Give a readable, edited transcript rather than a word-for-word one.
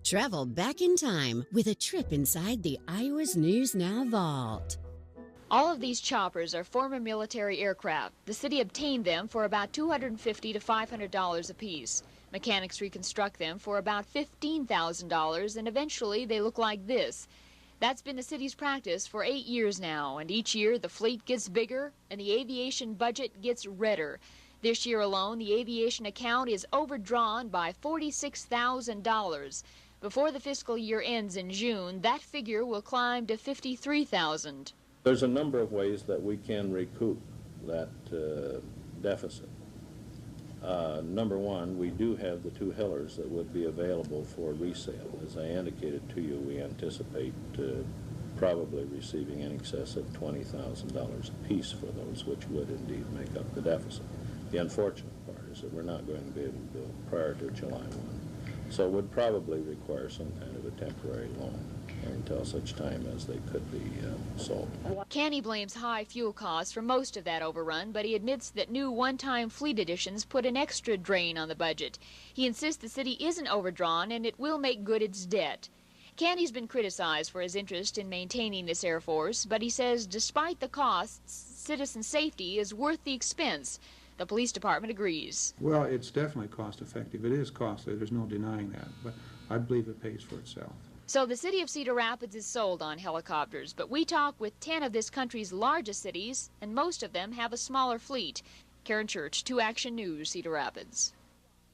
Travel back in time with a trip inside the Iowa's News Now vault. All of these choppers are former military aircraft. The city obtained them for about $250 to $500 apiece. Mechanics reconstruct them for about $15,000, and eventually they look like this. That's been the city's practice for 8 years now, and each year the fleet gets bigger and the aviation budget gets redder. This year alone, the aviation account is overdrawn by $46,000. Before the fiscal year ends in June, that figure will climb to $53,000. There's a number of ways that we can recoup that deficit. Number one, we do have the two Hillers that would be available for resale. As I indicated to you, we anticipate probably receiving in excess of $20,000 apiece for those, which would indeed make up the deficit. The unfortunate part is that we're not going to be able to build prior to July 1. So it would probably require some kind of a temporary loan until such time as they could be sold. Canny blames high fuel costs for most of that overrun, but he admits that new one-time fleet additions put an extra drain on the budget. He insists the city isn't overdrawn and it will make good its debt. Canny's been criticized for his interest in maintaining this Air Force, but he says despite the costs, citizen safety is worth the expense. The police department agrees. Well, it's definitely cost effective. It is costly. There's no denying that. But I believe it pays for itself. So the city of Cedar Rapids is sold on helicopters, but we talk with 10 of this country's largest cities, and most of them have a smaller fleet. Karen Church, 2 Action News, Cedar Rapids.